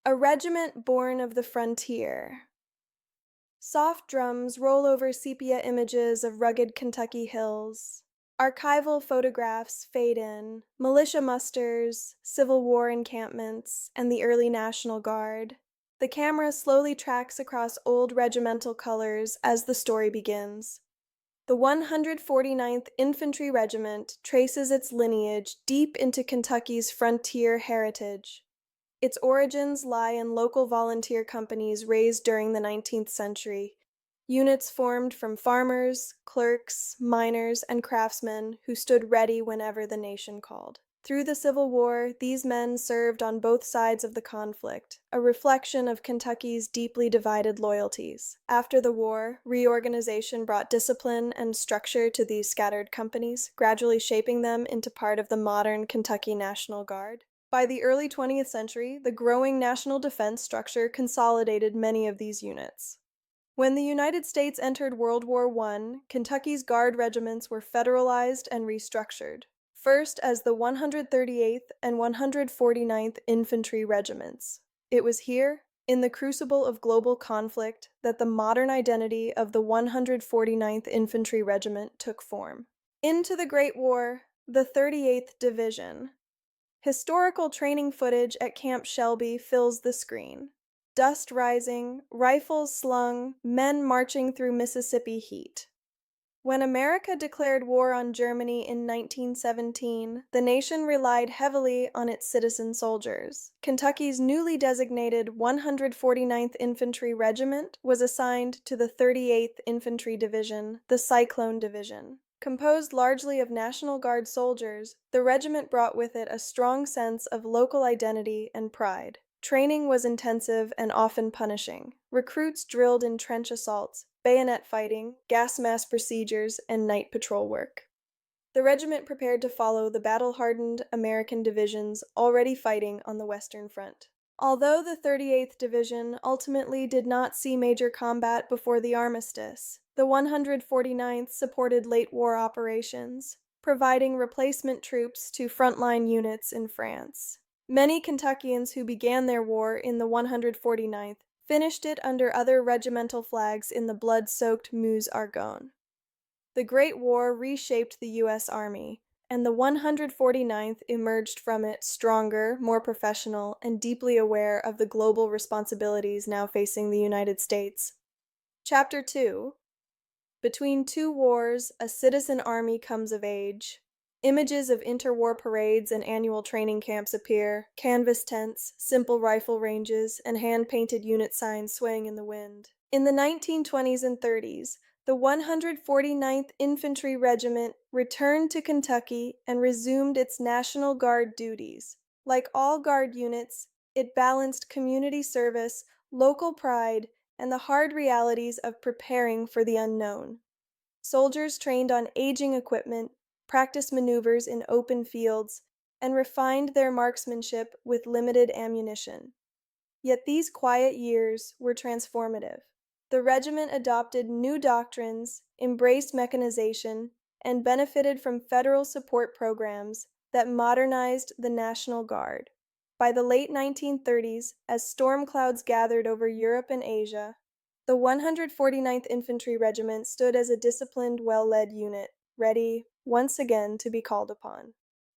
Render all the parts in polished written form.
A regiment born of the frontier. Soft drums roll over sepia images of rugged Kentucky hills. Archival photographs fade in, militia musters, Civil War encampments, and the early National Guard. The camera slowly tracks across old regimental colors as the story begins. The 149th Infantry Regiment traces its lineage deep into Kentucky's frontier heritage. Its origins lie in local volunteer companies raised during the 19th century, units formed from farmers, clerks, miners, and craftsmen who stood ready whenever the nation called. Through the Civil War, these men served on both sides of the conflict, a reflection of Kentucky's deeply divided loyalties. After the war, reorganization brought discipline and structure to these scattered companies, gradually shaping them into part of the modern Kentucky National Guard. By the early 20th century, the growing national defense structure consolidated many of these units. When the United States entered World War I, Kentucky's Guard regiments were federalized and restructured, first as the 138th and 149th Infantry Regiments. It was here, in the crucible of global conflict, that the modern identity of the 149th Infantry Regiment took form. Into the Great War, the 38th Division. Historical training footage at Camp Shelby fills the screen. Dust rising, rifles slung, men marching through Mississippi heat. When America declared war on Germany in 1917, the nation relied heavily on its citizen soldiers. Kentucky's newly designated 149th Infantry Regiment was assigned to the 38th Infantry Division, the Cyclone Division. Composed largely of National Guard soldiers, the regiment brought with it a strong sense of local identity and pride. Training was intensive and often punishing. Recruits drilled in trench assaults, bayonet fighting, gas mask procedures, and night patrol work. The regiment prepared to follow the battle-hardened American divisions already fighting on the Western Front. Although the 38th Division ultimately did not see major combat before the armistice, the 149th supported late war operations, providing replacement troops to frontline units in France. Many Kentuckians who began their war in the 149th finished it under other regimental flags in the blood-soaked Meuse-Argonne. The Great War reshaped the U.S. Army, and the 149th emerged from it stronger, more professional, and deeply aware of the global responsibilities now facing the United States. Chapter 2. Between two wars, a citizen army comes of age. Images of interwar parades and annual training camps appear, canvas tents, simple rifle ranges, and hand-painted unit signs swaying in the wind. In the 1920s and 30s, the 149th Infantry Regiment returned to Kentucky and resumed its National Guard duties. Like all Guard units, it balanced community service, local pride, and the hard realities of preparing for the unknown. Soldiers trained on aging equipment, practiced maneuvers in open fields, and refined their marksmanship with limited ammunition. Yet these quiet years were transformative. The regiment adopted new doctrines, embraced mechanization, and benefited from federal support programs that modernized the National Guard. By the late 1930s, as storm clouds gathered over Europe and Asia, the 149th Infantry Regiment stood as a disciplined, well-led unit, ready, once again, to be called upon.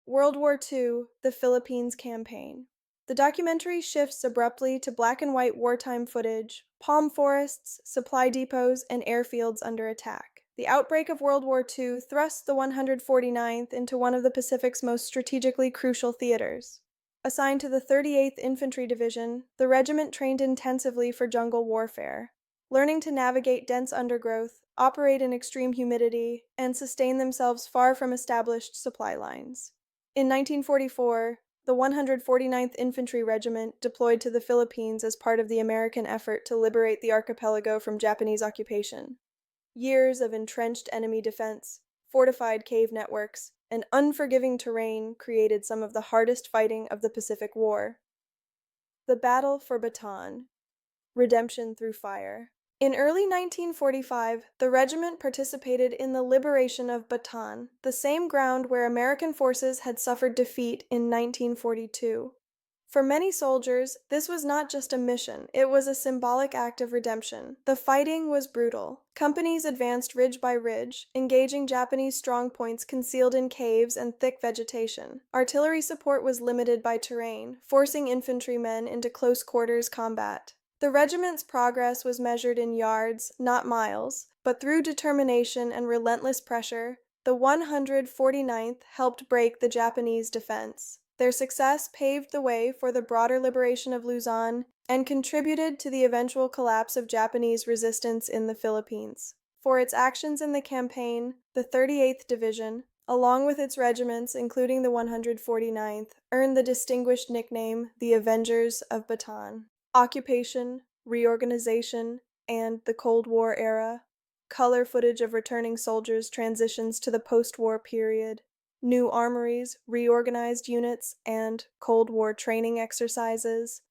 World War II, the Philippines Campaign. The documentary shifts abruptly to black and white wartime footage, palm forests, supply depots, and airfields under attack. The outbreak of World War II thrust the 149th into one of the Pacific's most strategically crucial theaters. Assigned to the 38th Infantry Division, the regiment trained intensively for jungle warfare, learning to navigate dense undergrowth, operate in extreme humidity, and sustain themselves far from established supply lines. In 1944, the 149th Infantry Regiment deployed to the Philippines as part of the American effort to liberate the archipelago from Japanese occupation. Years of entrenched enemy defense, fortified cave networks, and unforgiving terrain created some of the hardest fighting of the Pacific War. The Battle for Bataan. Redemption through fire. In early 1945, the regiment participated in the liberation of Bataan, the same ground where American forces had suffered defeat in 1942. For many soldiers, this was not just a mission, it was a symbolic act of redemption. The fighting was brutal. Companies advanced ridge by ridge, engaging Japanese strongpoints concealed in caves and thick vegetation. Artillery support was limited by terrain, forcing infantrymen into close-quarters combat. The regiment's progress was measured in yards, not miles, but through determination and relentless pressure, the 149th helped break the Japanese defense. Their success paved the way for the broader liberation of Luzon and contributed to the eventual collapse of Japanese resistance in the Philippines. For its actions in the campaign, the 38th Division, along with its regiments, including the 149th, earned the distinguished nickname the Avengers of Bataan. Occupation, reorganization, and the Cold War era. Color footage of returning soldiers transitions to the post-war period. New armories, reorganized units, and Cold War training exercises.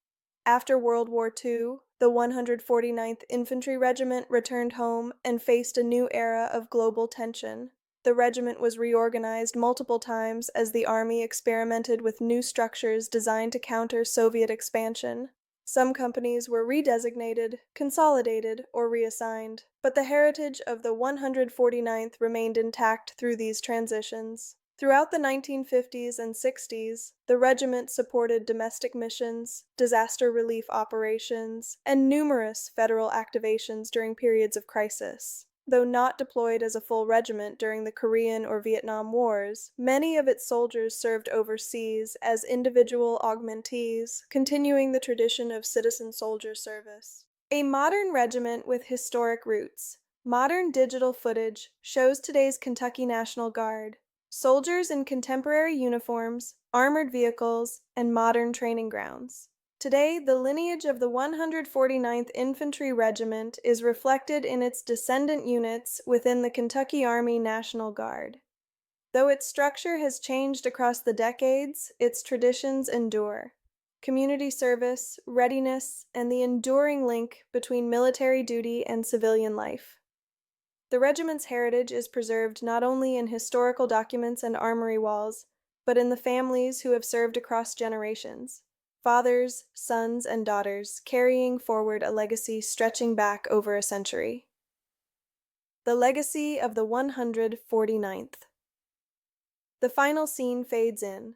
After World War II, the 149th Infantry Regiment returned home and faced a new era of global tension. The regiment was reorganized multiple times as the Army experimented with new structures designed to counter Soviet expansion. Some companies were redesignated, consolidated, or reassigned, but the heritage of the 149th remained intact through these transitions. Throughout the 1950s and 60s, the regiment supported domestic missions, disaster relief operations, and numerous federal activations during periods of crisis. Though not deployed as a full regiment during the Korean or Vietnam Wars, many of its soldiers served overseas as individual augmentees, continuing the tradition of citizen soldier service. A modern regiment with historic roots. Modern digital footage shows today's Kentucky National Guard. Soldiers in contemporary uniforms, armored vehicles, and modern training grounds. Today, the lineage of the 149th Infantry Regiment is reflected in its descendant units within the Kentucky Army National Guard. Though its structure has changed across the decades, its traditions endure. Community service, readiness, and the enduring link between military duty and civilian life. The regiment's heritage is preserved not only in historical documents and armory walls, but in the families who have served across generations. Fathers, sons, and daughters carrying forward a legacy stretching back over a century. The legacy of the 149th. The final scene fades in,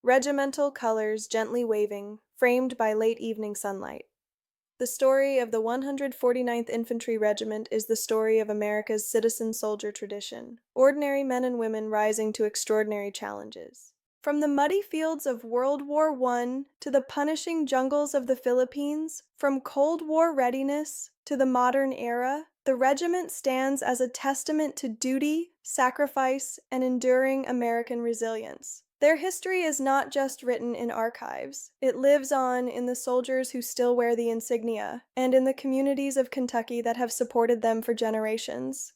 regimental colors gently waving, framed by late evening sunlight. The story of the 149th Infantry Regiment is the story of America's citizen soldier tradition, ordinary men and women rising to extraordinary challenges. From the muddy fields of World War I to the punishing jungles of the Philippines, from Cold War readiness to the modern era, the regiment stands as a testament to duty, sacrifice, and enduring American resilience. Their history is not just written in archives. It lives on in the soldiers who still wear the insignia, and in the communities of Kentucky that have supported them for generations.